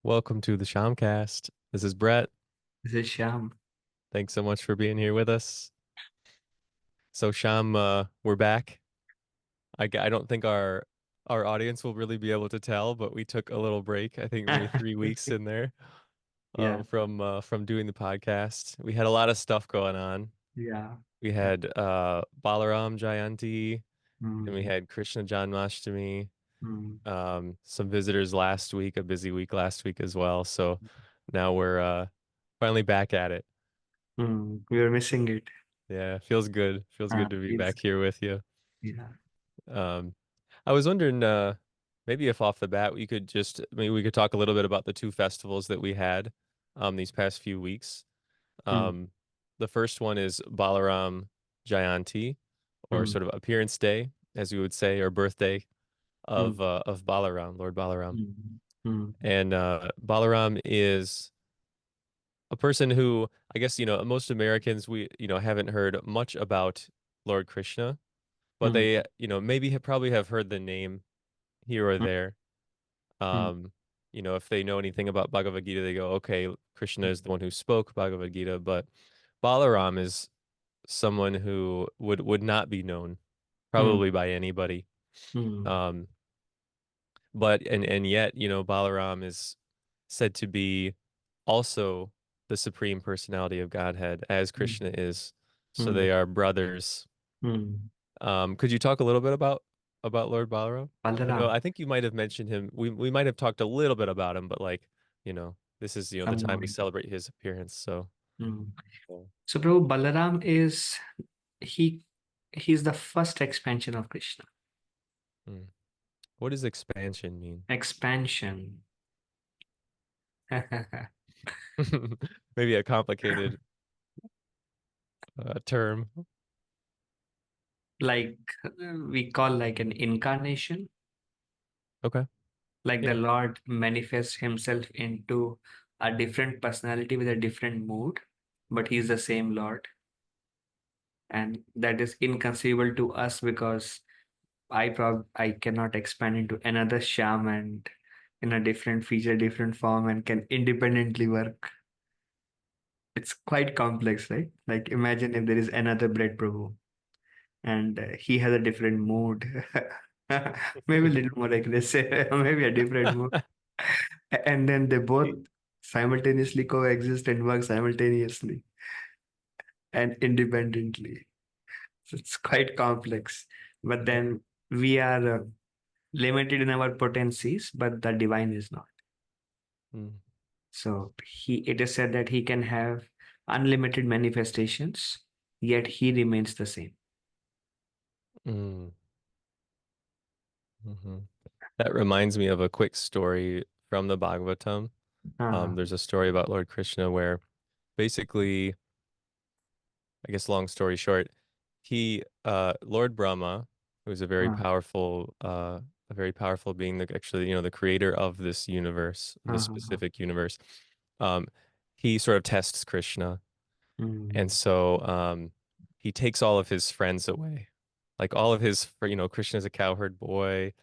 Welcome to the Shyamcast. This is Brett. This is Shyam. Thanks so much for being here with us. So Shyam, we're back. I don't think our audience will really be able to tell, but we took a little break. I think maybe 3 weeks in there Yeah, from doing the podcast. We had a lot of stuff going on. yeah. We had Balaram Jayanti, and we Mm, had Krishna Janmashtami. mm, Some visitors last week, a busy week last week as well. So now we're finally back at it. We were missing it. Yeah, feels good. Feels good to be It's back here with you. yeah. Um, I was wondering, maybe if off the bat maybe we could talk a little bit about the two festivals that we had, these past few weeks. Mm, Um, the first one is Balaram Jayanti, or mm, sort of appearance day, as we would say, or birthday mm, of Balaram, Lord Balaram. mm, mm, And Balaram is a person who, I guess, most Americans, haven't heard much about Lord Krishna, but mm, they, maybe probably have heard the name here or mm, there. mm, Um, if they know anything about Bhagavad Gita, they go, okay, Krishna is the one who spoke Bhagavad Gita, but Balaram is someone who would not be known mm, probably by anybody. mm, Um, but and yet, Balaram is said to be also the supreme personality of Godhead, as mm, Krishna is. So mm, they are brothers. mm. Could you talk a little bit about Lord Balaram? Balaram, I think you might have mentioned him. We might have talked a little bit about him, but like, this is, the some time we knowledge. celebrate his appearance. So, Mm. yeah. So, Prabhu Balaram is he? He's the first expansion of Krishna. Mm. What does expansion mean? Expansion. Maybe a complicated term. Like we call like an incarnation. Okay. Like the Yeah. Lord manifests himself into a different personality with a different mood, but he's the same Lord. And that is inconceivable to us because I cannot expand into another Shyam and in a different feature, different form and can independently work. It's quite complex, right? Like imagine if there is another Bread Prabhu and he has a different mood. Maybe a little more aggressive, maybe a different mood. And then they both simultaneously coexist and work simultaneously and independently. So it's quite complex. But Yeah. then we are limited in our potencies, but the divine is not. Mm. So it is said that he can have unlimited manifestations, yet he remains the same. Mm. Hmm. That reminds me of a quick story from the Bhagavatam. Ah, There's a story about Lord Krishna where basically, I guess long story short, Lord Brahma, who's ah, a very powerful being, actually, the creator of this universe, this ah, ah. specific universe, um, he sort of tests Krishna. And Mm, so he takes all of his friends away. Like all of Krishna's a cowherd boy.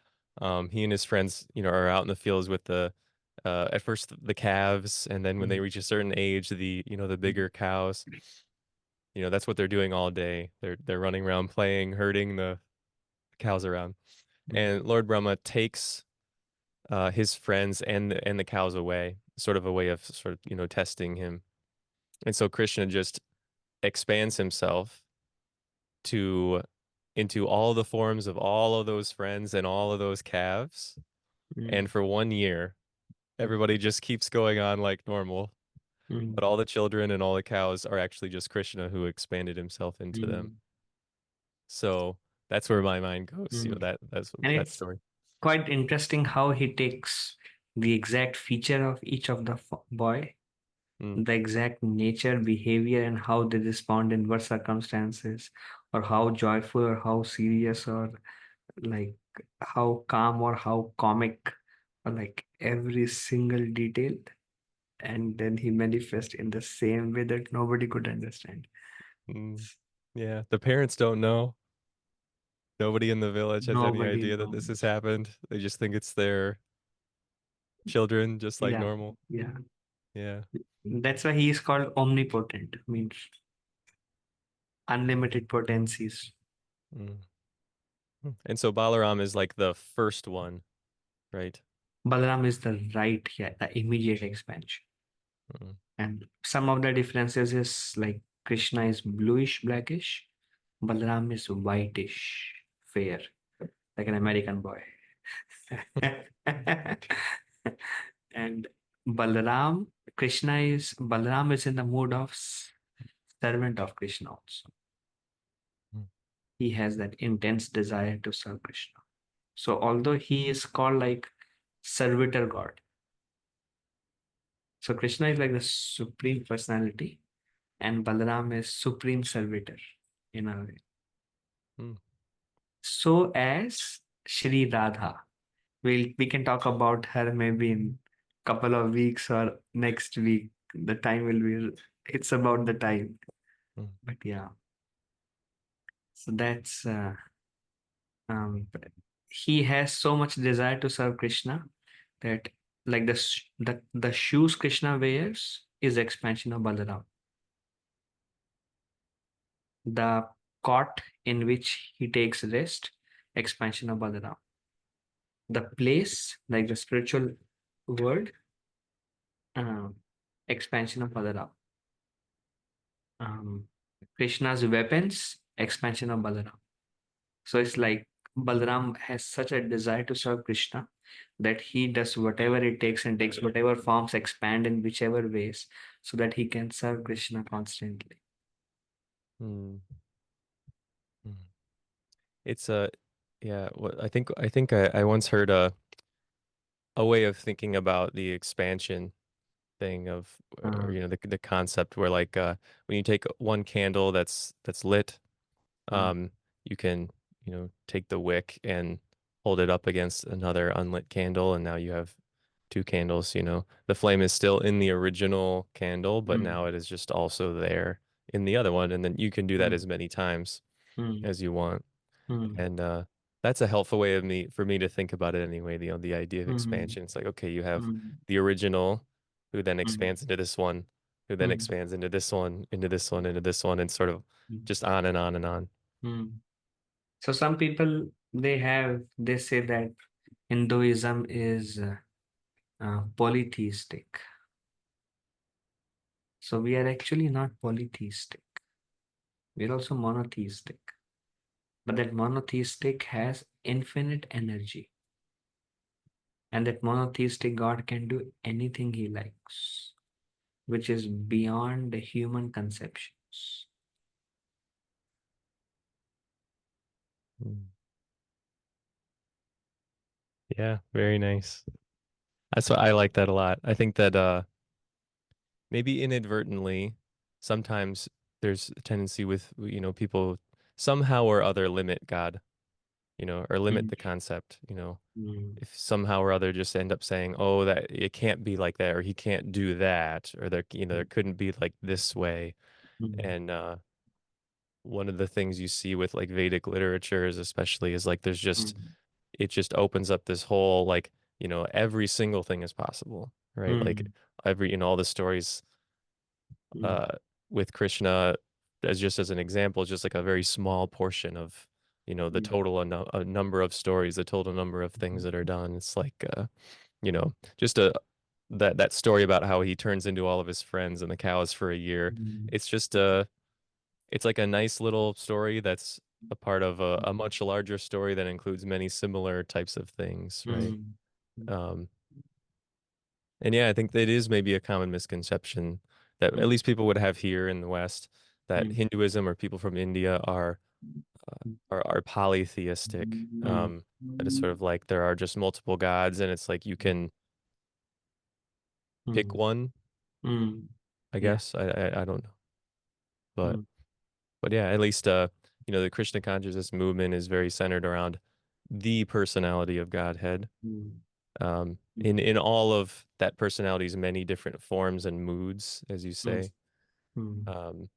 He and his friends, are out in the fields with at first the calves, and then when they mm, reach a certain age, the bigger cows. That's what they're doing all day. They're running around playing, herding the cows around. mm, And Lord Brahma takes his friends and the cows away, sort of a way of sort of, testing him. And so Krishna just expands himself to into all the forms of all of those friends and all of those calves. And mm, for 1 year, everybody just keeps going on like normal. mm, But all the children and all the cows are actually just Krishna who expanded himself into them. mm, So that's where my mind goes. mm. That's And that it's story. quite interesting how he takes the exact feature of each of the boy, Mm, the exact nature, behavior, and how they respond in what circumstances, or how joyful or how serious or like how calm or how comic, or like every single detail. And then he manifests in the same way that nobody could understand. mm. Yeah, the parents don't know. Nobody in the village has any Nobody idea that knows. this has happened. They just think it's their children just like Yeah, normal. yeah. Yeah. That's why he is called omnipotent, means unlimited potencies. Mm. And so Balaram is like the first one, right? Balaram is the right, yeah, the immediate expansion. Mm. And some of the differences is like Krishna is bluish, blackish, Balaram is whitish, fair, like an American boy. And Balaram, Balaram is in the mood of servant of Krishna also. Mm. He has that intense desire to serve Krishna. So although he is called like servitor God, so Krishna is like the supreme personality, and Balaram is supreme servitor in a way. Mm. So as Shri Radha, we can talk about her maybe in couple of weeks or next week. The time will be, it's about the time. Mm. But yeah, so that's um, he has so much desire to serve Krishna that like the shoes Krishna wears is expansion of Balaram. The cot in which he takes rest, expansion of Balaram. The place, like the spiritual world, um, expansion of Balaram. Um, Krishna's weapons, expansion of Balaram. So it's like Balaram has such a desire to serve Krishna that he does whatever it takes and takes whatever forms, expand in whichever ways, so that he can serve Krishna constantly. Mm. Mm. It's a yeah, what I think I once heard a way of thinking about the expansion thing of or, Uh, the concept where like when you take one candle that's lit, uh, um you can take the wick and hold it up against another unlit candle, and now you have two candles. The flame is still in the original candle, but mm, now it is just also there in the other one, and then you can do that mm, as many times mm, as you want. mm, And that's a helpful way for me to think about it anyway. The idea of mm, expansion. It's like, okay, you have mm, the original, who then mm, expands into this one, who then mm, expands into this one, into this one, into this one, and sort of mm, just on and on and on. mm. So some people they say that Hinduism is polytheistic. So we are actually not polytheistic. We're also monotheistic. But that monotheistic has infinite energy. And that monotheistic God can do anything he likes, which is beyond the human conceptions. Mm. Yeah, very nice. That's what I like that a lot. I think that maybe inadvertently, sometimes there's a tendency with people somehow or other limit God, or limit Mm, the concept. mm, If somehow or other just end up saying, "Oh, that it can't be like that," or "He can't do that," or there couldn't be like this way. mm, And one of the things you see with like Vedic literatures, especially, is like mm, it just opens up this whole like every single thing is possible, right? Like mm, every all the stories mm, uh with Krishna as just as an example, just like a very small portion of the mm, total a number of stories, the total number of things that are done. It's like just a that story about how he turns into all of his friends and the cows for a year. mm, It's just it's like a nice little story that's a part of a much larger story that includes many similar types of things, right? mm, Um, and yeah, I think that it is maybe a common misconception that at mm, least people would have here in the West, that mm, Hinduism or people from India are polytheistic. mm, That it's sort of like there are just multiple gods, and it's like you can pick mm, one, mm. I Yeah. guess. I don't know, but Mm, yeah, at least the Krishna consciousness movement is very centered around the personality of Godhead. mm, In mm, all of that personality's many different forms and moods, as you mm, say. mm, Um,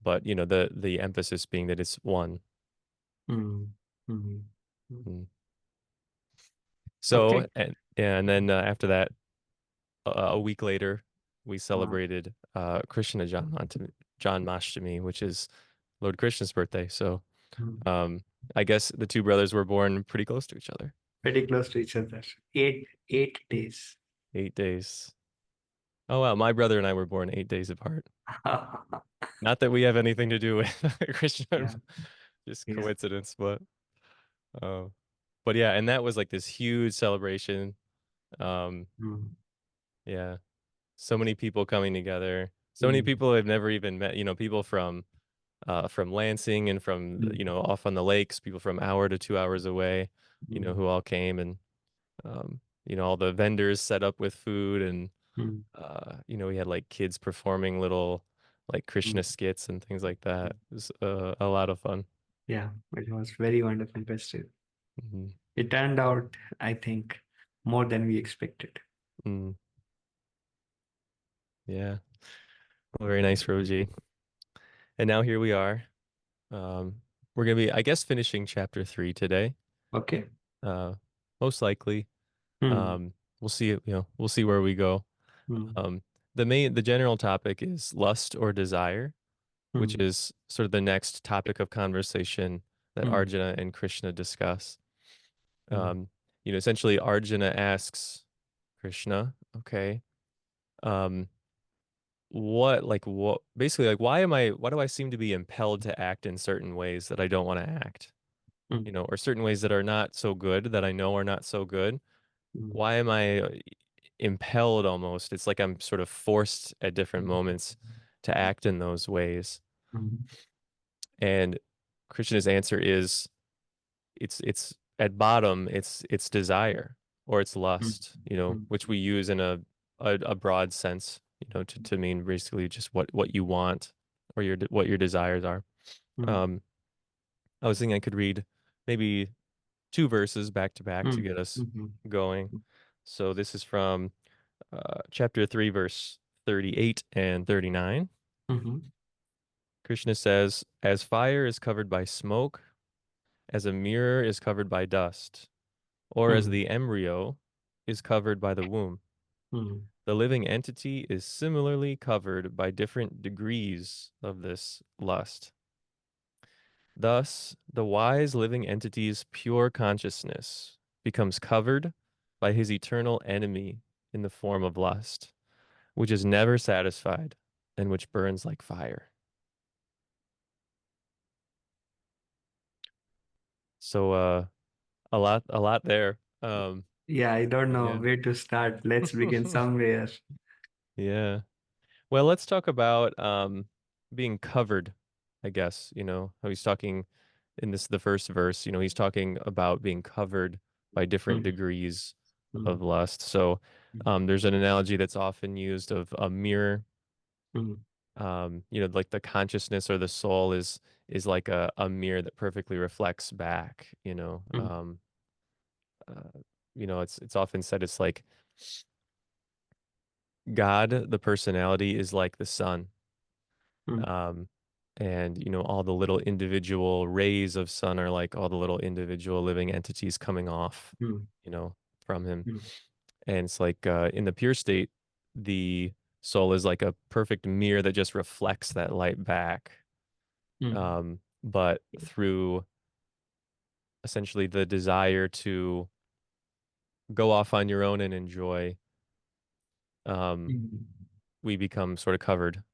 but the emphasis being that it's one. mm, mm, mm. Mm. So, Okay. and yeah, and then after that, a week later, we Uh, celebrated Krishna Janmashtami, which is Lord Krishna's birthday. So, mm, um, I guess the two brothers were born pretty close to each other. Pretty close to each other. 8 days. 8 days. Oh wow, my brother and I were born 8 days apart. Not that we have anything to do with Krishna, Yeah. just Yeah. coincidence, uh, but yeah, and that was like this huge celebration. Um, Mm, yeah, so many people coming together. So many mm, people I've never even met. People from Lansing and from mm, off on the lakes, people from hour to 2 hours away. mm, Who all came and all the vendors set up with food and mm, we had like kids performing little like mm. Krishna skits and things like that. It was a lot of fun. Yeah, it was very wonderful festival. Hmm. It turned out, I think, more than we expected. Mm, yeah, well, very nice, Roji. And now here we are. Um, we're gonna be, I guess, finishing chapter 3 today. Okay. Uh, Most likely. Hmm. We'll see. We'll see where we go. Hmm. Um, the general topic is lust or desire, which Hmm. is sort of the next topic of conversation that Hmm. Arjuna and Krishna discuss. Hmm. Um, Essentially Arjuna asks Krishna, okay, um, what basically like why do I seem to be impelled to act in certain ways that I don't want to act? Hmm. Or certain ways that are not so good that I know are not so good. Why am I impelled almost? It's like I'm sort of forced at different moments to act in those ways. Hmm. And Krishna's answer is it's at bottom it's desire or it's Hmm. lust, Hmm. which we use in a broad sense, to mean basically just what you want or what your desires are. Hmm. Um, I was thinking I could read maybe two verses back to back to Hmm. get us Hmm. going. So this is from chapter 3, verse 38 and 39. Hmm. Krishna says, "As fire is covered by smoke, as a mirror is covered by dust, or as Hmm. the embryo is covered by the womb. Hmm. The living entity is similarly covered by different degrees of this lust. Thus, the wise living entity's pure consciousness becomes covered by his eternal enemy in the form of lust, which is never satisfied and which burns like fire." So, a lot there. Yeah, I don't know Yeah. where to start. Let's begin somewhere. Yeah. Well, let's talk about being covered, I guess, how he's talking in the first verse, he's talking about being covered by different Hmm. degrees Hmm. of lust. So there's an analogy that's often used of a mirror. Hmm. Like the consciousness or the soul is like a mirror that perfectly reflects back, Hmm. uh, it's often said it's like God, the personality, is like the sun. Hmm. Um, and all the little individual rays of sun are like all the little individual living entities coming off, Hmm. you know, from him. Hmm. And it's like in the pure state, the soul is like a perfect mirror that just reflects that light back. Hmm. But through essentially the desire to go off on your own and enjoy, um, Hmm. we become sort of covered.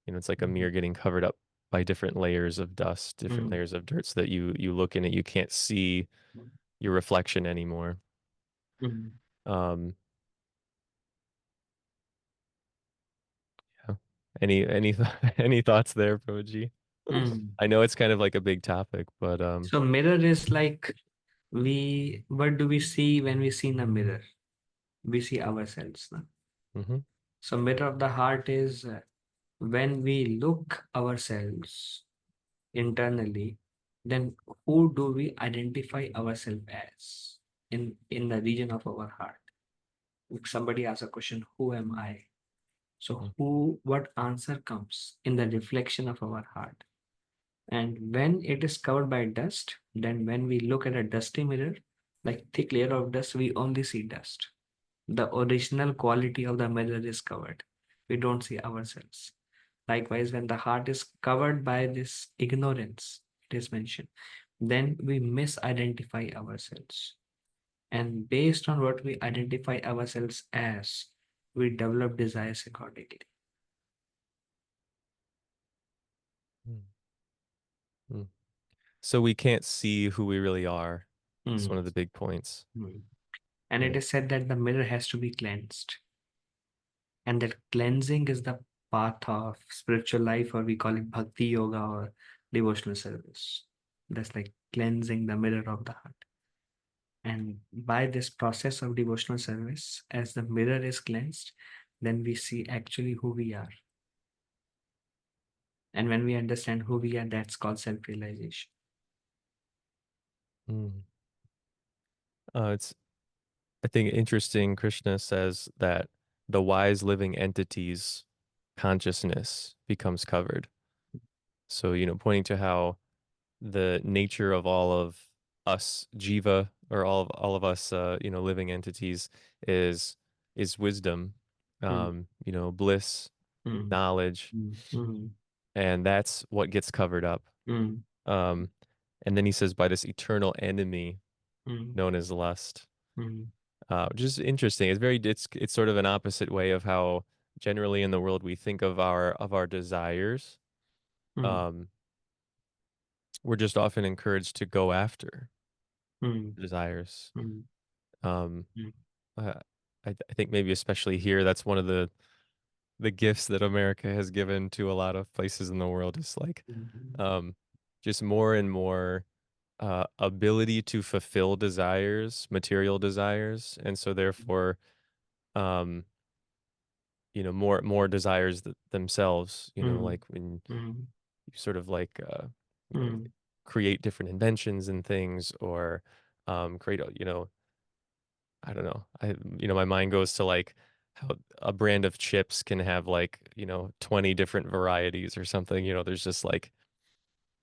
It's like a mirror getting covered up by different layers of dust, different Hmm. layers of dirt, so that you look in it, you can't see your reflection anymore. Hmm. Um, yeah. Any any thoughts there, Proji? Hmm. I know it's kind of like a big topic, but So mirror is like what do we see when we see in a mirror? We see ourselves now. mhm, So mirror of the heart is when we look ourselves internally, then who do we identify ourselves as in the region of our heart? If somebody asks a question, who am I? So mhm, what answer comes in the reflection of our heart? And when it is covered by dust, then when we look at a dusty mirror, Like thick layer of dust, we only see dust. The original quality of the mirror is covered. We don't see ourselves. Likewise, when the heart is covered by this ignorance, it is mentioned, then we misidentify ourselves. And based on what we identify ourselves as, we develop desires accordingly. Mm. Mm. So we can't see who we really are. It's Mm, one of the big points. mm. And Yeah. it is said that the mirror has to be cleansed. And that cleansing is the path of spiritual life, or we call it bhakti yoga or devotional service. That's like cleansing the mirror of the heart. And by this process of devotional service, as the mirror is cleansed, then we see actually who we are. And when we understand who we are, that's called self realization. Mm. It's I think interesting. Krishna says that the wise living entity's consciousness becomes covered. So, pointing to how the nature of all of us jiva, or all of us living entities, is wisdom, Mm, bliss, mm, knowledge, mm, mm, and that's what gets covered up. mm, um and then he says, by this eternal enemy mm, known as lust, mm, which is interesting. It's sort of an opposite way of how generally in the world we think of our desires. mm, um we're just often encouraged to go after mm, desires. mm, um mm, uh, I think maybe especially here, that's one of the gifts that America has given to a lot of places in the world, is like mm, um just more and more ability to fulfill desires, material desires, and so therefore, um more desires themselves, mm, like when mm, you sort of like mm, create different inventions and things, or create I don't know, my mind goes to like how a brand of chips can have like 20 different varieties or something. There's just like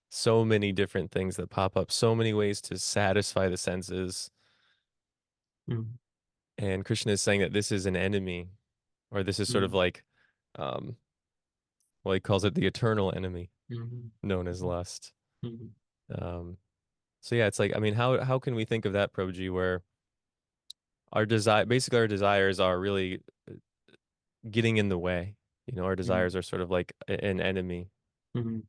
so many different things that pop up, so many ways to satisfy the senses. mm, And Krishna is saying that this is an enemy, or this is sort of mm, like, um well, he calls it the eternal enemy mm, known as lust. mm, um so yeah, it's like, I mean, how can we think of that, Prabhuji, where basically our desires are really getting in the way. Our mm, desires are sort of like an enemy. mm.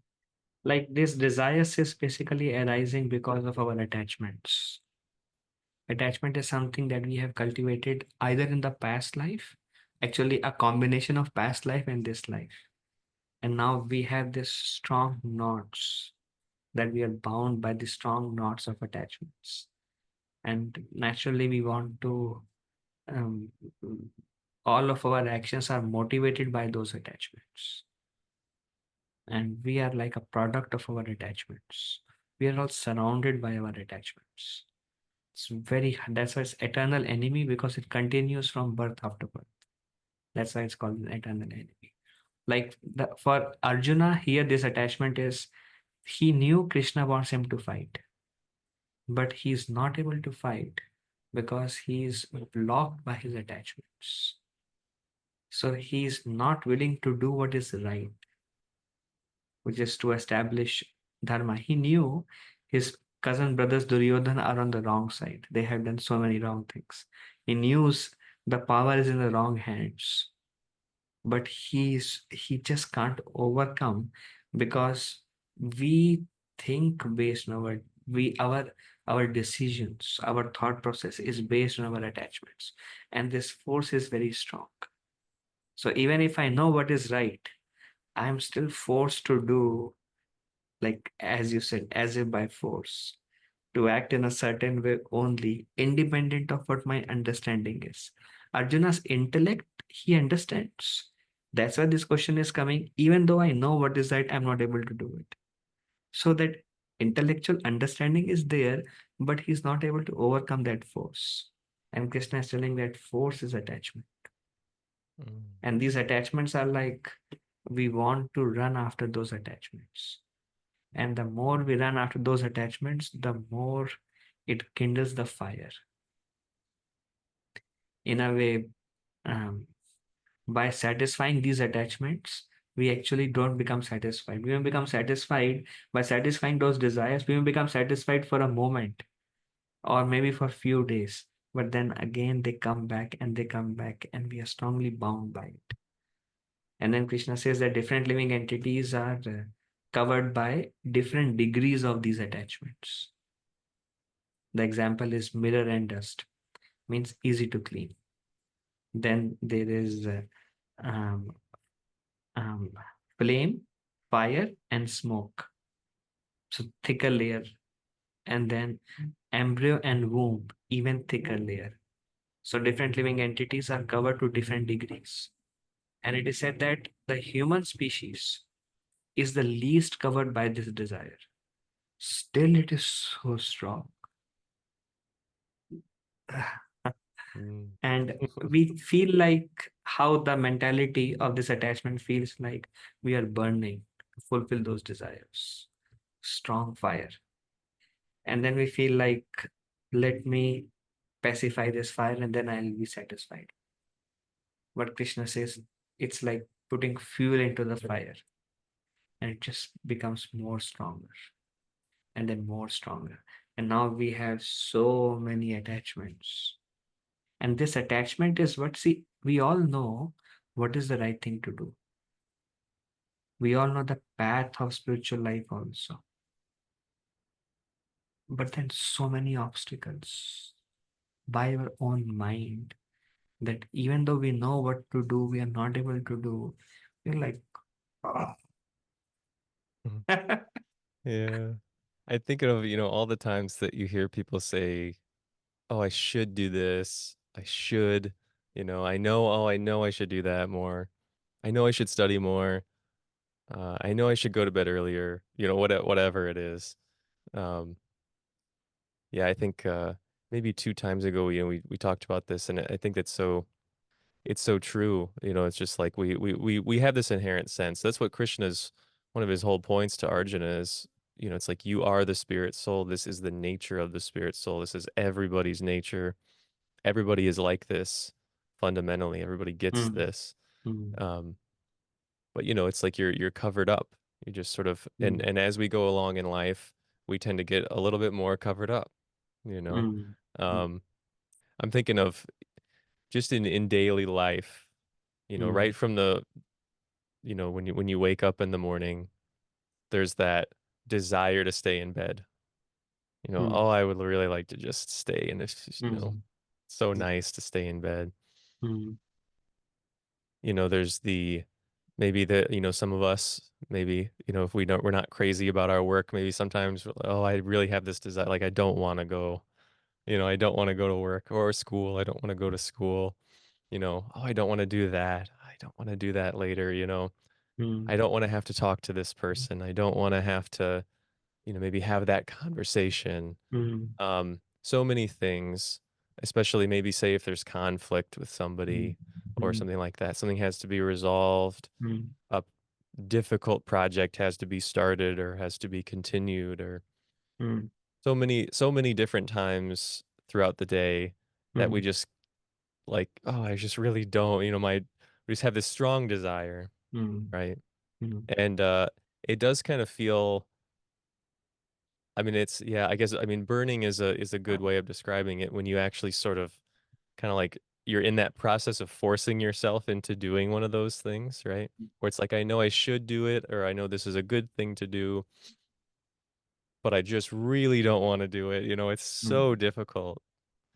Like this desires is basically arising because of our attachments. Attachment is something that we have cultivated either in the past life, actually a combination of past life and this life. And now we have this strong knots, that we are bound by the strong knots of attachments. And naturally, we want to, um, all of our actions are motivated by those attachments. And we are like a product of our attachments. We are all surrounded by our attachments. That's why it's eternal enemy, because it continues from birth after birth. That's why it's called an eternal enemy. Like for Arjuna, here this attachment is, he knew Krishna wants him to fight, but he's not able to fight because he's blocked by his attachments. So he's not willing to do what is right, which is to establish dharma. He knew his cousin brothers Duryodhana are on the wrong side. They have done so many wrong things. He knew the power is in the wrong hands, but he just can't overcome, because we think based on our decisions, our thought process is based on our attachments, and this force is very strong. So even if I know what is right, I'm still forced to do, like as you said, as if by force, to act in a certain way only, independent of what my understanding is. Arjuna's intellect, he understands. That's why this question is coming. Even though I know what is right, I'm not able to do it. So that intellectual understanding is there, but he's not able to overcome that force. And Krishna is telling that force is attachment. Mm. And these attachments are like, we want to run after those attachments. And the more we run after those attachments, the more it kindles the fire. In a way, um, by satisfying these attachments, we actually don't become satisfied. We may become satisfied by satisfying those desires. We may become satisfied for a moment or maybe for a few days. But then again, they come back and they come back, and we are strongly bound by it. And then Krishna says that different living entities are covered by different degrees of these attachments. The example is mirror and dust, means easy to clean. Then there is um, um, flame, fire, and smoke. So thicker layer. And then embryo and womb, even thicker layer. So different living entities are covered to different degrees. And it is said that the human species is the least covered by this desire. Still, it is so strong. Mm. And we feel like how the mentality of this attachment feels like we are burning to fulfill those desires. Strong fire. And then we feel like, let me pacify this fire and then I'll be satisfied. But Krishna says it's like putting fuel into the fire, and it just becomes more stronger and then more stronger. And now we have so many attachments. And this attachment is what, see, we all know what is the right thing to do. We all know the path of spiritual life also. But then so many obstacles by our own mind that even though we know what to do, we are not able to do. We're like, "Ah." Mhm. Yeah. I think of, all the times that you hear people say, "Oh, I should do this. I should, I know I should do that more. I know I should study more. I know I should go to bed earlier." Whatever it is. Um, yeah, I think maybe 2 times ago, we talked about this, and I think it's so true. It's just like we have this inherent sense. That's what Krishna's one of his whole points to Arjuna is, it's like you are the spirit soul. This is the nature of the spirit soul. This is everybody's nature. Everybody is like this fundamentally. Everybody gets Mm, this. mm, Um, but it's like you're covered up. You just sort of and mm, and as we go along in life, we tend to get a little bit more covered up, you know. mm, mm, Um, I'm thinking of just in daily life, mm, right from the when you wake up in the morning, there's that desire to stay in bed. mm, Oh, I would really like to just stay, and it's just, mm, so nice to stay in bed. mm, There's maybe some of us, maybe, if we're not crazy about our work, maybe sometimes, oh, I really have this desire, like I don't want to go, I don't want to go to work or school. I don't want to go to school. Oh, I don't want to do that. I don't want to do that later. I mm, don't want to have to talk to this person. I don't want to have to, maybe have that conversation. mm, So many things, especially maybe say if there's conflict with mm, somebody or mm, something like that, something has to be resolved. mm, A difficult project has to be started or has to be continued, or mm, so many different times throughout the day that we mm, just like, oh, I just really don't, we just have this strong desire, mm, right? mm, And it does kind of feel, I mean, it's, yeah, I guess, I mean, burning is a good way of describing it when you actually sort of kind of like you're in that process of forcing yourself into doing one of those things, right? Where it's like, I know I should do it, or I know this is a good thing to do, but I just really don't want to do it. It's mm, so difficult.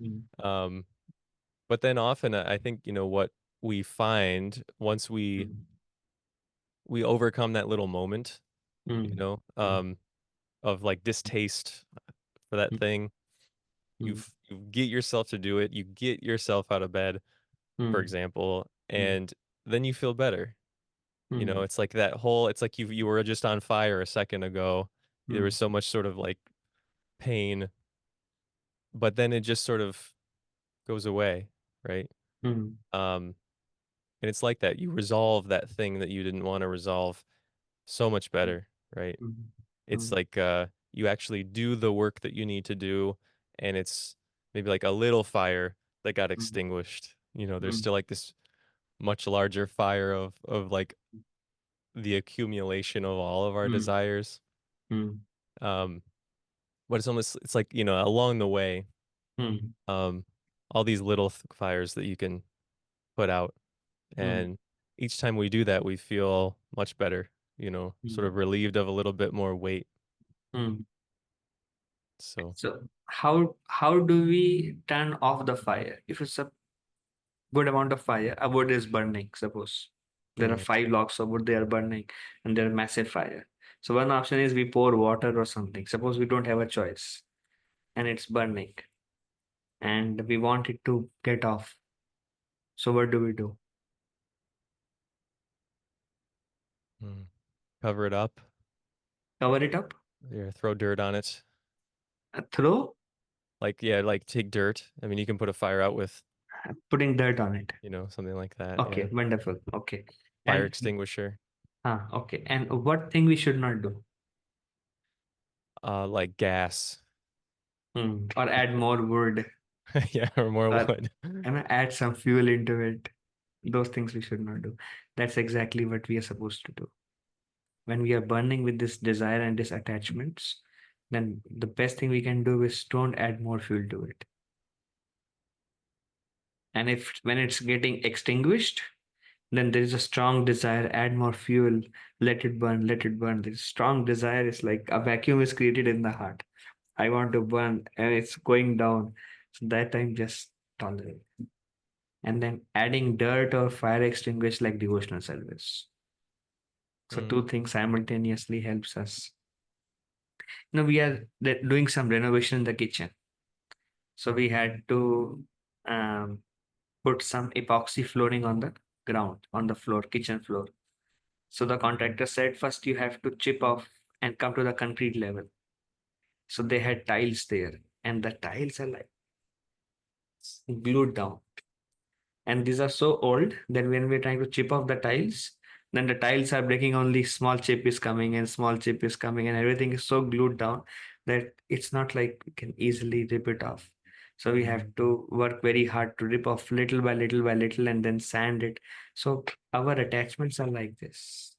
mm, Um, but then often I think, what we find once we overcome that little moment, you mm, know, mm, um, of like distaste for that thing, mm, you get yourself to do it, you get yourself out of bed, for mm, example, mm, and then you feel better. mm, It's like that whole, it's like you were just on fire a second ago. There mm, was so much sort of like pain, but then it just sort of goes away, right? mm, Um, and it's like that. You resolve that thing that you didn't want to resolve so much better, right? mm, It's mm, like you actually do the work that you need to do. and it's maybe like a little fire that got mm, extinguished. There's mm, still like this much larger fire of like the accumulation of all of our mm, desires. mm, Um, but it's like, along the way, mm, um, all these little fires that you can put out. mm, And each time we do that, we feel much better, sort mm, of relieved of a little bit more weight. mm. So, So how do we turn off the fire? If it's a good amount of fire, a wood is burning, suppose. There are mm, 5 logs of wood, they are burning, and they're massive fire. So one option is we pour water or something. Suppose we don't have a choice and it's burning and we want it to get off. So what do we do? mm. Cover it up, Cover it up? yeah, throw dirt on it. Throw? Like, yeah, like take dirt. I mean, you can put a fire out with, Putting dirt on it. something like that. Okay, Yeah. wonderful. Okay. Fire And extinguisher, okay. And what thing we should not do? like gas. Or add more wood, Yeah, or more or wood. add some fuel into it. Those things we should not do. That's exactly what we are supposed to do. When we are burning with this desire and this attachments, then the best thing we can do is don't add more fuel to it. And if when it's getting extinguished, then there is a strong desire, add more fuel, let it burn, let it burn. This strong desire is like a vacuum is created in the heart. I want to burn and it's going down. So that time just tolerate. And then adding dirt or fire extinguish like devotional service. So Mm, two things simultaneously helps us. We are doing some renovation in the kitchen. So we had to um, put some epoxy flooring on the ground, on the floor, kitchen floor. So the contractor said, first you have to chip off and come to the concrete level. So they had tiles there, and the tiles are like glued down. And these are so old that when we're trying to chip off the tiles, then the tiles are breaking, only small chip is coming and small chip is coming, and everything is so glued down that it's not like we can easily rip it off. So we have to work very hard to rip off little by little by little and then sand it. So our attachments are like this.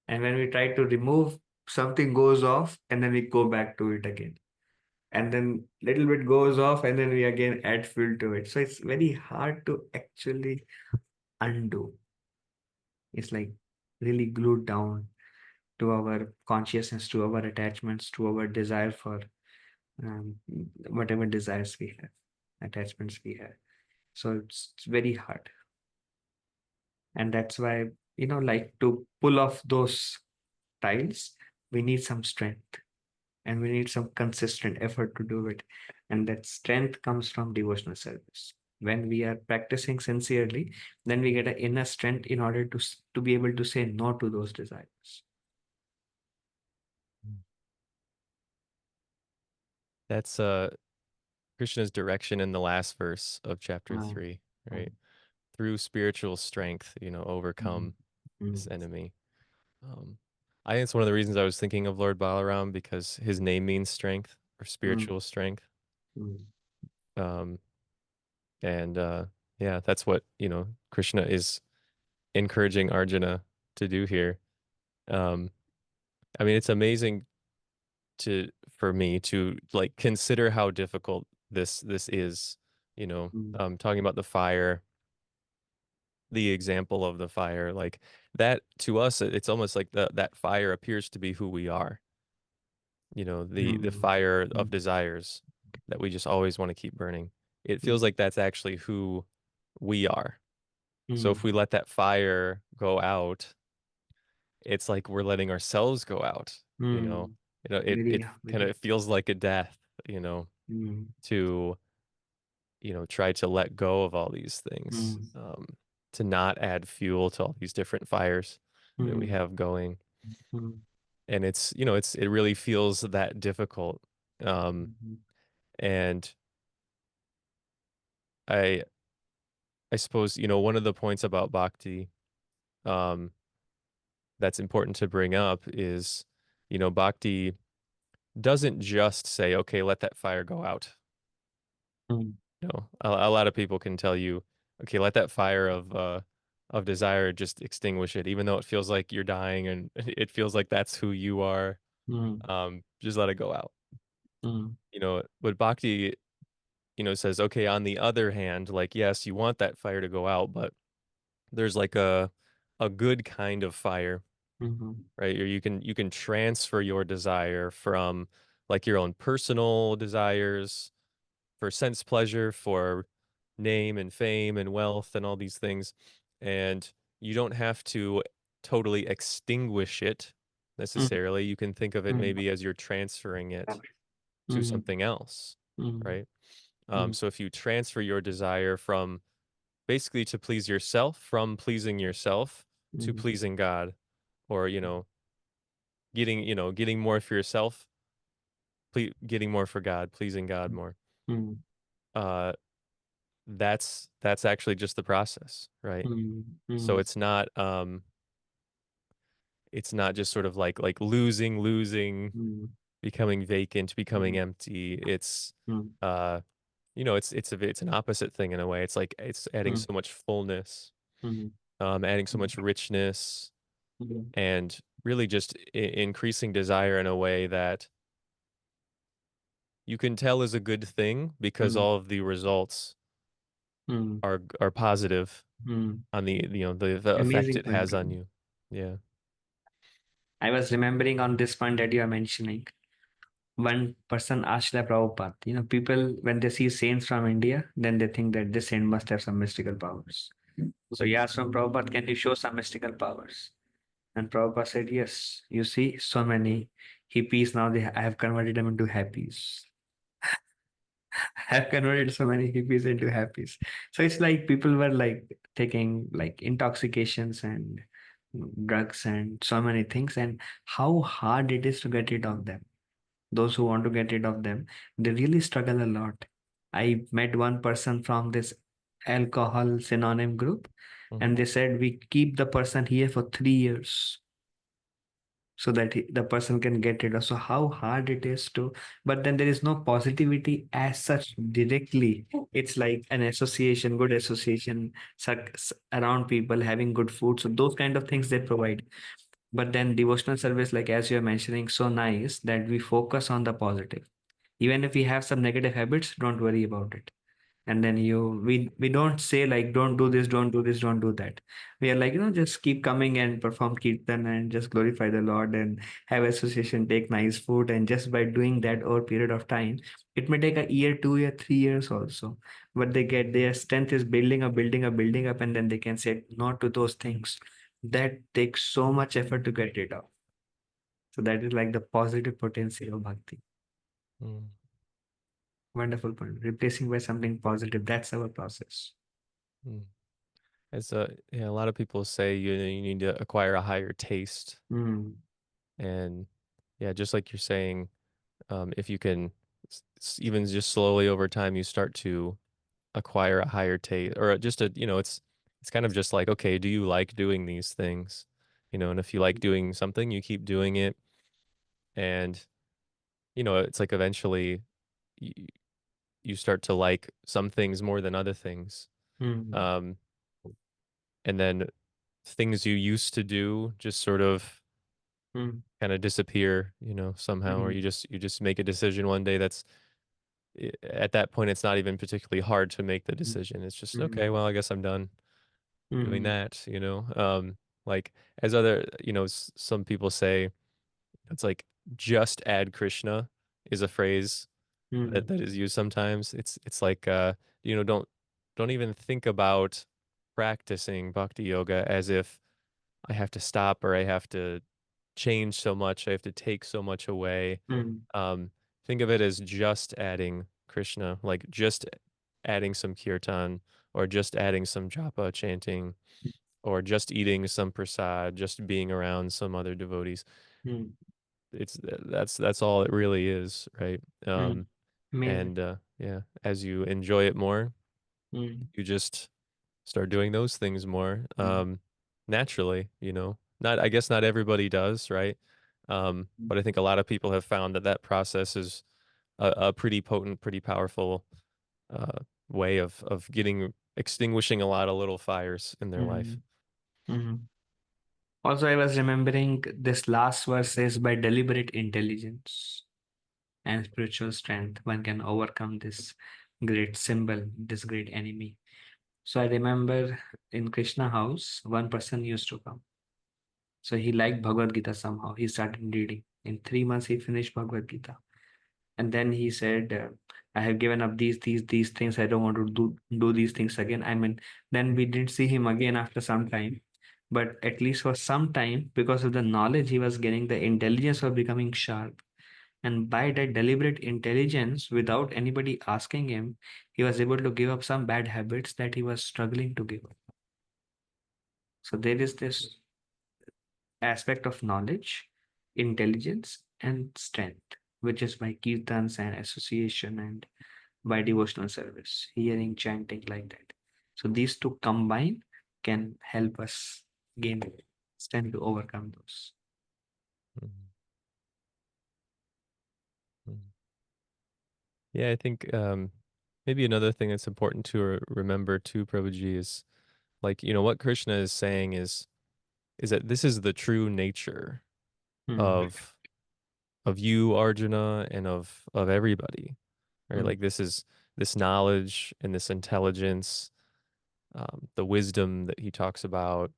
And when we try to remove, something goes off and then we go back to it again. And then little bit goes off and then we again add fuel to it. So it's very hard to actually undo. It's like really glued down to our consciousness, to our attachments, to our desire for um, whatever desires we have, attachments we have. So it's very hard. And that's why, like to pull off those tiles, we need some strength and we need some consistent effort to do it. And that strength comes from devotional service. When we are practicing sincerely, then we get an inner strength in order to be able to say no to those desires. that's Krishna's direction in the last verse of chapter Mm, 3, mm, right? Through spiritual strength, mm, overcome this mm, enemy. Um, I think it's one of the reasons I was thinking of Lord Balaram because his name means strength or mm, spiritual strength. mm, Um, and yeah, that's what, Krishna is encouraging Arjuna to do here. Um, I mean, it's amazing for me to like consider how difficult this is, mm, talking about the fire, the example of the fire, like that to us, it's almost like that fire appears to be who we are, the mm, fire of mm, desires that we just always want to keep burning. It feels mm, like that's actually who we are. So if mm, we let that fire go out, it's like we're letting ourselves go out, you know. mm. It Very, kind very. of feels like a death, you know, Mm, to, try to let go of all these things, mm, to not add fuel to all these different fires that we mm, have going. mm, And it really feels that difficult. Um, mm, and I I suppose, one of the points about bhakti, um, that's important to bring up is, bhakti doesn't just say, okay, let that fire go out. mm, A lot of people can tell you, okay, let that fire of desire just extinguish it, even though it feels like you're dying and it feels like that's who you are. mm, Just let it go out. mm, But bhakti, says, okay, on the other hand, like, yes, you want that fire to go out, but there's like a good kind of fire, mhm, right? Or you can transfer your desire from like your own personal desires for sense pleasure, for name and fame and wealth and all these things. And you don't have to totally extinguish it mm, necessarily. You can think of it mm, maybe as you're transferring it to mhm, something else, mm, right? mm, So if you transfer your desire from basically to please yourself, from pleasing yourself to mm, pleasing God, or, getting more for yourself, getting more for God, pleasing God more. mm, Uh, that's actually just the process, right? mm, So mm, it's not just sort of like losing, mm, becoming vacant, becoming mm, empty. It's mm, uh it's an opposite thing in a way. It's like it's adding mm, so much fullness, mm, adding so mm, much richness, mm, and really just increasing desire in a way that you can tell is a good thing because mm, all of the results mm, are positive mm. on the effect Amazing it point, has bro. on you. Yeah. I was remembering on this point that you are mentioning. One person asked the Prabhupada, people, when they see saints from India, then they think that this saint must have some mystical powers. So he asked from Prabhupada, can you show some mystical powers? And Prabhupada said, yes, you see, so many hippies now, I have converted them into happies. Have converted so many hippies into happies. So it's like people were like taking like intoxications and drugs and so many things, and how hard it is to get rid of them. Those who want to get rid of them, they really struggle a lot. I met one person from this alcohol synonym group, Hmm. and they said we keep the person here for 3 years so that the person can get rid of. So how hard it is to, but then there is no positivity as such directly. It's like an association, good association around people having good food. So those kind of things they provide. But then devotional service, like as you're mentioning, so nice that we focus on the positive. Even if we have some negative habits, don't worry about it. And then we don't say like don't do this, don't do this, don't do that. We are like, just keep coming and perform kirtan and just glorify the Lord and have association, take nice food. And just by doing that over a period of time, it may take a year, 2 year, 3 years also. But they get their strength is building up, building up, building up, and then they can say no to those things that takes so much effort to get rid of. So that is like the positive potential of bhakti. Mm. Wonderful point. Replacing by something positive. That's our process. Mm. A lot of people say you need to acquire a higher taste, Mm, and yeah, just like you're saying, if you can even just slowly over time, you start to acquire a higher taste, or just it's kind of just like, okay, do you like doing these things? And if you like doing something, you keep doing it, and it's like eventually you, you start to like some things more than other things. mm, Um, and then things you used to do just sort of mm, kind of disappear, somehow, or mm, you just make a decision one day that's at that point it's not even particularly hard to make the mm, decision. It's just mm, okay, well, I guess I'm done doing mm, that. Like as other, some people say it's like just add Krishna is a phrase that mm, that is used sometimes. It's like don't even think about practicing bhakti yoga as if I have to stop or I have to change so much, I have to take so much away. mm, Um, think of it as just adding Krishna, like just adding some kirtan or just adding some japa chanting or just eating some prasad, just being around some other devotees. mm, That's all it really is, right? mm. Amazing. And yeah, as you enjoy it more, Mm, you just start doing those things more mm, naturally. Not, I guess not everybody does, right? But I think a lot of people have found that that process is a pretty potent, pretty powerful way of getting extinguishing a lot of little fires in their life. Mm. Mm. Also, I was remembering this last verse says, by deliberate intelligence and spiritual strength, one can overcome this great symbol, this great enemy. So I remember in Krishna house, one person used to come. So he liked Bhagavad Gita somehow. He started reading. In 3 months, he finished Bhagavad Gita. And then he said, I have given up these things. I don't want to do these things again. I mean, then we didn't see him again after some time. But at least for some time, because of the knowledge he was getting, the intelligence was becoming sharp. And by that deliberate intelligence, without anybody asking him, he was able to give up some bad habits that he was struggling to give up. So there is this aspect of knowledge, intelligence, and strength, which is by kirtans and association and by devotional service, hearing, chanting like that. So these two combined can help us gain strength to overcome those. Mhm. Mhm. Yeah, I think maybe another thing that's important to remember too, Prabhuji, is like, what Krishna is saying is that this is the true nature Mm, of you, Arjuna, and of everybody, right? mm, Like this is this knowledge and this intelligence, the wisdom that he talks about.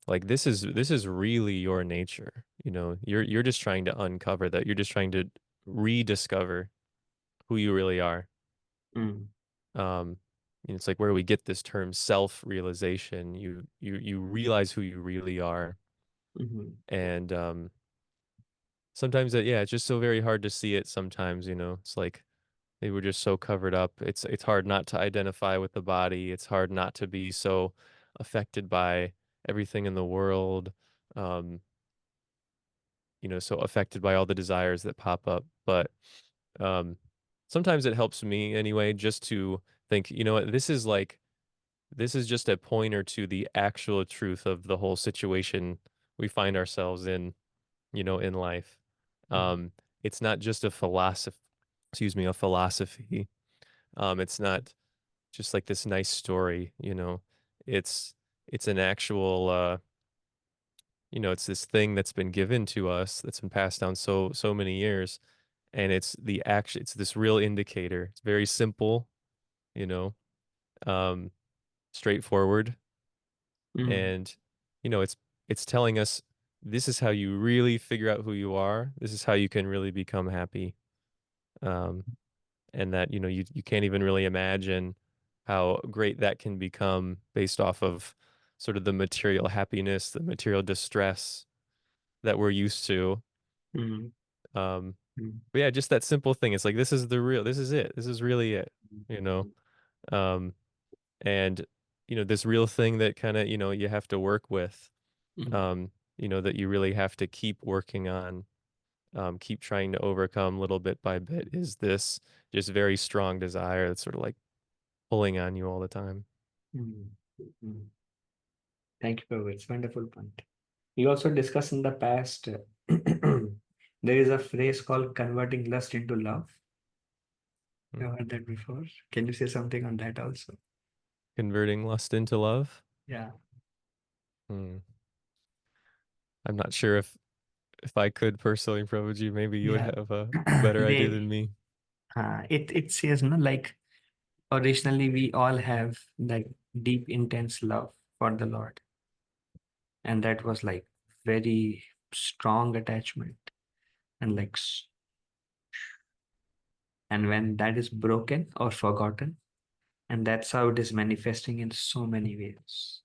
Like this is really your nature. You're just trying to uncover that. You're just trying to rediscover who you really are. mm, Um, it's like where we get this term self-realization. You realize who you really are, mhm, and sometimes yeah, it's just so very hard to see it. Sometimes it's like they were just so covered up. It's hard not to identify with the body. It's hard not to be so affected by everything in the world. Um, so affected by all the desires that pop up. But um, sometimes it helps me anyway, just to think, what, this is just a pointer to the actual truth of the whole situation we find ourselves in life. mm, Um, it's not just a philosophy. It's not just like this nice story. It's it's an actual it's this thing that's been given to us that's been passed down so many years, and it's this real indicator. It's very simple, you know, um, straightforward, mm, and it's telling us this is how you really figure out who you are. This is how you can really become happy. Um, and that you can't even really imagine how great that can become based off of sort of the material happiness, the material distress that we're used to. mm, Um, mm, but yeah, just that simple thing. It's like this is it. This is really it, you know. Um, and this real thing that kind of, you have to work with, mm, um, that you really have to keep working on, keep trying to overcome little bit by bit is this just very strong desire that's sort of like pulling on you all the time. mm, mm. Thank you, Prabhu. It's a wonderful point. We also discussed in the past, there is a phrase called converting lust into love. Mm. You heard that before? Can you say something on that also? Converting lust into love. Yeah. Hmm. I'm not sure if I could personally, Prabhuji, maybe you would Yeah. have a better idea They than me. it says no, like originally we all have like deep intense love for the Lord, and that was like very strong attachment, and and when that is broken or forgotten, and that's how it is manifesting in so many ways,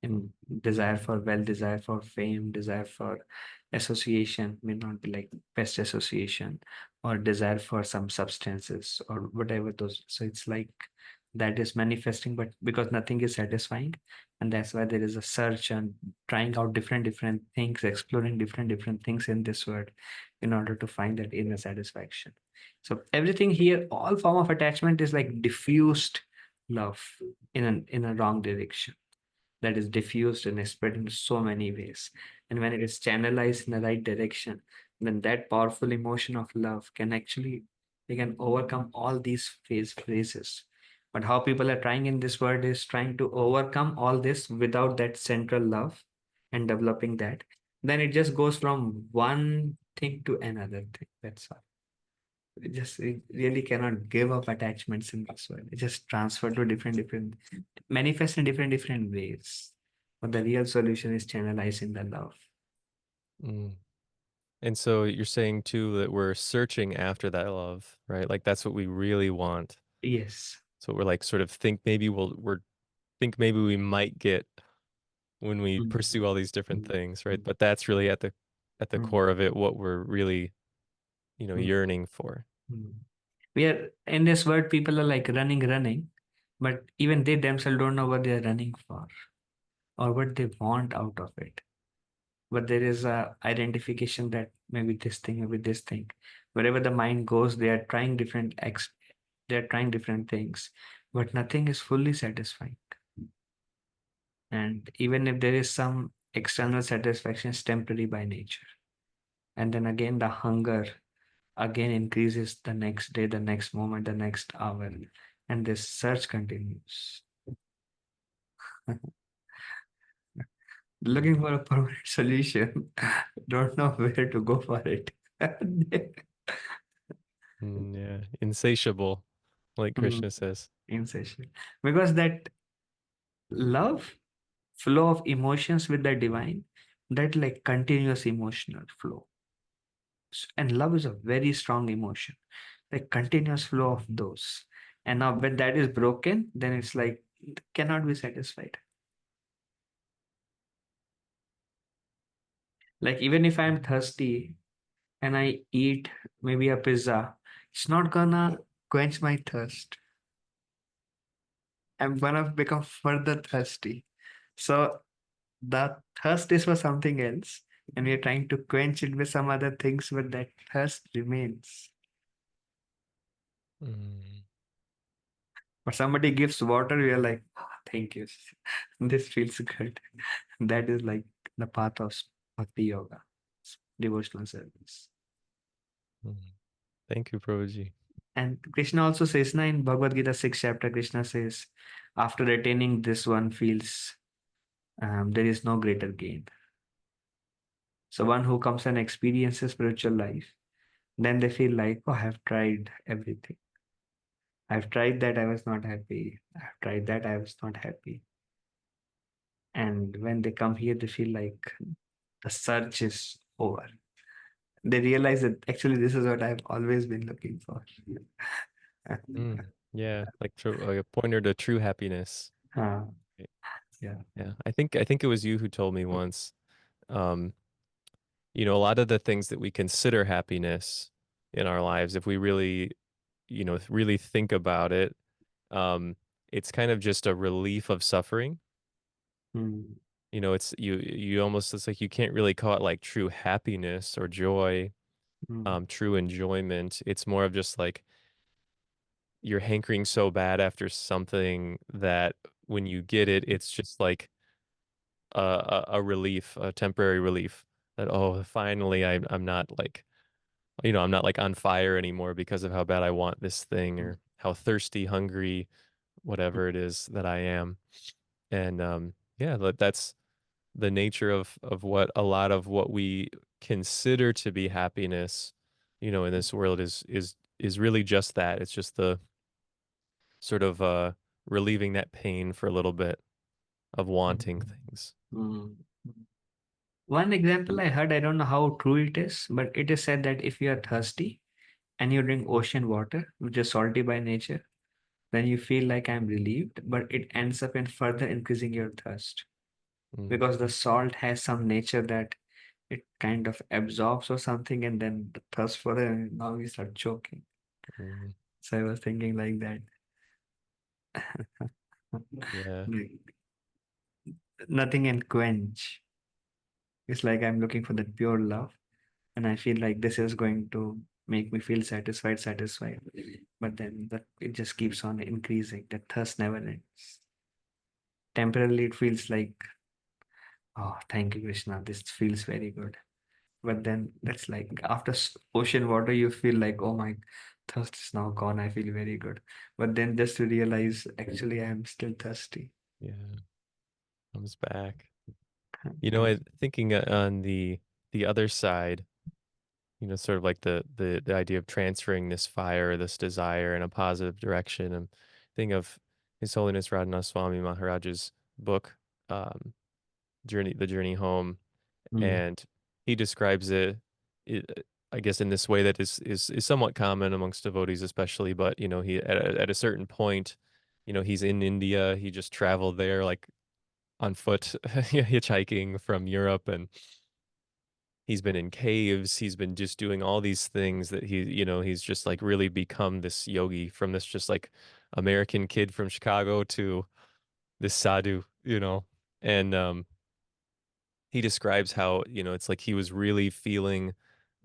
in desire for wealth, desire for fame, desire for association, may not be like best association, or desire for some substances or whatever those. So it's like that is manifesting, but because nothing is satisfying, and that's why there is a search and trying out different things, exploring different things in this world in order to find that inner satisfaction. So everything here, all form of attachment is like diffused love in a wrong direction, that is diffused and is spread in so many ways. And when it is channelized in the right direction, then that powerful emotion of love can actually, they can overcome all these phases. But how people are trying in this world is trying to overcome all this without that central love and developing that. Then it just goes from one thing to another thing. That's all. It really cannot give up attachments in this world. It just transfer to different manifest in different ways. But the real solution is channelizing the love. Mm. And so you're saying too that we're searching after that love, right? Like that's what we really want. Yes. So we're like sort of think maybe maybe we might get when we Mm, pursue all these different mm, things, right? mm, But that's really at the mm, core of it what we're really, mm, yearning for. mm. We are in this world, people are like running, but even they themselves don't know what they are running for or what they want out of it. But there is a identification that maybe this thing, maybe this thing. Wherever the mind goes, they are trying they are trying different things, but nothing is fully satisfying. And even if there is some external satisfaction, it's temporary by nature. And then again, the hunger again increases the next day, the next moment, the next hour, and this search continues. Looking for a permanent solution, don't know where to go for it. Yeah, insatiable, like Mm, Krishna says. insatiable. Because that love, flow of emotions with the divine, that like continuous emotional flow. And love is a very strong emotion, like continuous flow of those. And now when that is broken, then it's like it cannot be satisfied. Like even if I'm thirsty and I eat maybe a pizza, it's not gonna quench my thirst. I'm gonna become further thirsty. So the thirst is for something else, and we're trying to quench it with some other things, but that thirst remains. Mm, But somebody gives water, we are like, "Ah, thank you. This feels good." That is like the path of bhakti yoga, devotional service. mm. Thank you, Prabhuji. And Krishna also says, na, in Bhagavad Gita 6th chapter, Krishna says, after attaining this one feels there is no greater gain. So one who comes and experiences spiritual life, then they feel like, oh, I have tried everything. I've tried that, I was not happy. I've tried that, I was not happy. And when they come here, they feel like the search is over. They realize that actually this is what I've always been looking for. Mm, yeah, like a pointer to true happiness. Ah, Right. yeah. Yeah, I think it was you who told me once. Um, a lot of the things that we consider happiness in our lives, if we really, really think about it, um, it's kind of just a relief of suffering. Mm, It's you almost it's like you can't really call it like true happiness or joy, mm, true enjoyment. It's more of just like you're hankering so bad after something that when you get it, it's just like a relief, a temporary relief that, oh, finally I'm not like, I'm not like on fire anymore because of how bad I want this thing mm, or how thirsty, hungry, whatever it is that I am. And yeah, that's the nature of what a lot of what we consider to be happiness, in this world is really just that. It's just the sort of relieving that pain for a little bit of wanting mm, things. mm. One example I heard, I don't know how true it is, but it is said that if you are thirsty and you drink ocean water, which is salty by nature, then you feel like I'm relieved, but it ends up in further increasing your thirst Mm, because the salt has some nature that it kind of absorbs or something, and then the thirst for it, and now we start choking. mm, So I was thinking like that. yeah. Like, nothing can quench. It's like I'm looking for that pure love, and I feel like this is going to make me feel satisfied. But then it just keeps on increasing. The thirst never ends. Temporarily, it feels like Oh, thank you, Krishna. This feels very good. But then that's like after ocean water, you feel like, oh my, thirst is now gone. I feel very good. But then just to realize, actually, I'm still thirsty. Yeah, comes back. Thank Thinking on the other side, sort of like the idea of transferring this fire, this desire in a positive direction. And think of His Holiness Radhanath Swami Maharaj's book, um, The Journey Home, you. and he describes it, I guess, in this way that is somewhat common amongst devotees, especially. But he at a certain point, he's in India. He just traveled there like on foot, hitchhiking from Europe, and he's been in caves. He's been just doing all these things that he's just like really become this yogi from this just like American kid from Chicago to this sadhu, and he describes how, it's like he was really feeling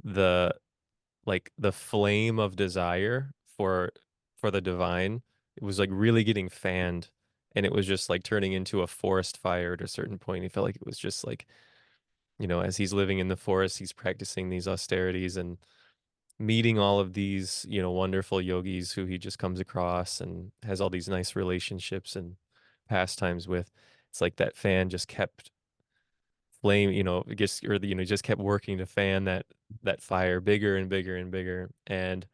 the the flame of desire for the divine. It was like really getting fanned, and it was just like turning into a forest fire at a certain point. He felt like it was just like, as he's living in the forest, he's practicing these austerities and meeting all of these, wonderful yogis who he just comes across and has all these nice relationships and pastimes with. It's like that fan just kept flame, it just or just kept working to fan that fire bigger and bigger and bigger. And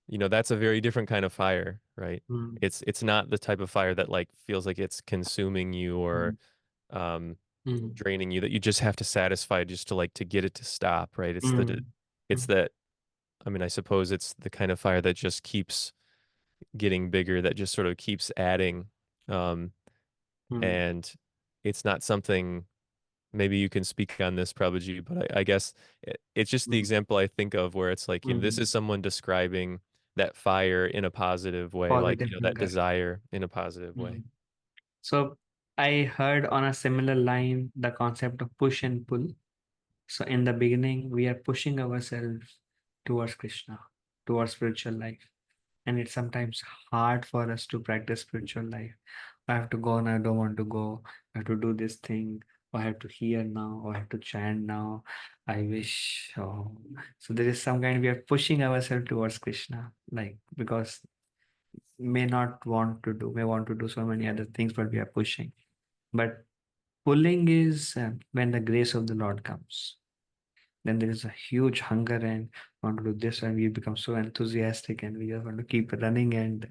that's a very different kind of fire, right? Mm, It's not the type of fire that like feels like it's consuming you or mm, um mm, draining you, that you just have to satisfy just to like to get it to stop, right? mm, It's that, I mean, I suppose it's the kind of fire that just keeps getting bigger, that just sort of keeps adding. Um, mm, and it's not something, maybe you can speak on this, Prabhuji, but I guess it's just the mm, example I think of where it's like, this mm. is someone describing that fire in a positive way, like, Positive that hunger. desire in a positive way. Mm. So I heard on a similar line the concept of push and pull. So in the beginning, we are pushing ourselves towards Krishna, towards spiritual life. And it's sometimes hard for us to practice spiritual life. I have to go and I don't want to go. I have to do this thing. Or I have to hear now. Or I have to chant now. I wish. Oh. So there is some kind, we are pushing ourselves towards Krishna, like because may want to do so many other things, but we are pushing. But pulling is when the grace of the Lord comes. Then there is a huge hunger and want to do this, and we become so enthusiastic and we just want to keep running and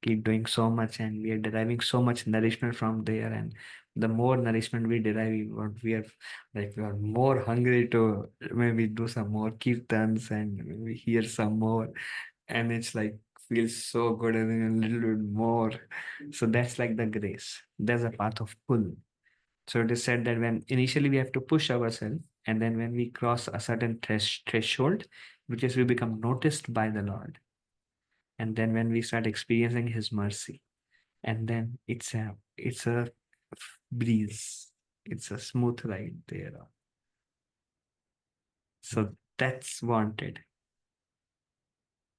keep doing so much, and we are deriving so much nourishment from there. And the more nourishment we derive, we are like we are more hungry to maybe do some more kirtans and we hear some more, and it's like feels so good and then a little bit more. So that's like the grace. There's a path of pull. So it is said that when initially we have to push ourselves, and then when we cross a certain threshold, which is we become noticed by the Lord, and then when we start experiencing His mercy, and then it's a breeze, it's a smooth ride there. So that's wanted.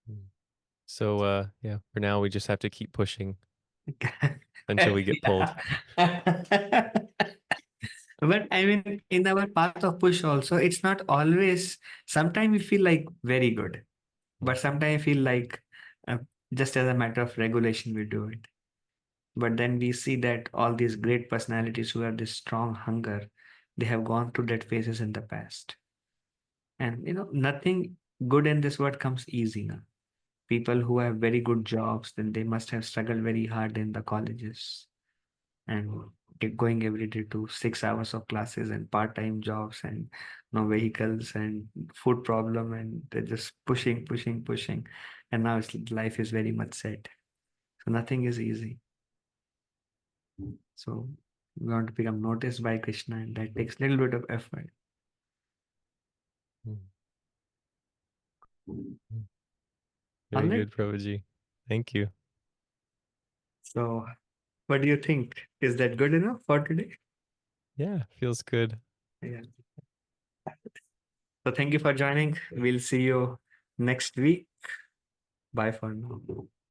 Mm. So yeah, for now we just have to keep pushing until we get pulled. Yeah. But I mean, in our path of push also, it's not always. Sometimes we feel like very good, Mm. but sometimes I feel like uh, just as a matter of regulation we do it. But then we see that all these great personalities who have this strong hunger, they have gone through that phases in the past. And nothing good in this world comes easy now. People who have very good jobs, then they must have struggled very hard in the colleges and going every day to 6 hours of classes and part-time jobs and no vehicles and food problem, and they're just pushing, pushing, pushing. And now life is very much set. So nothing is easy. So we want to become noticed by Krishna, and that takes a little bit of effort. Mm. Mm. All Very right. good, Prabhuji. Thank you. So what do you think? Is that good enough for today? Yeah, feels good. Yeah. So thank you for joining. We'll see you next week. Bye for now.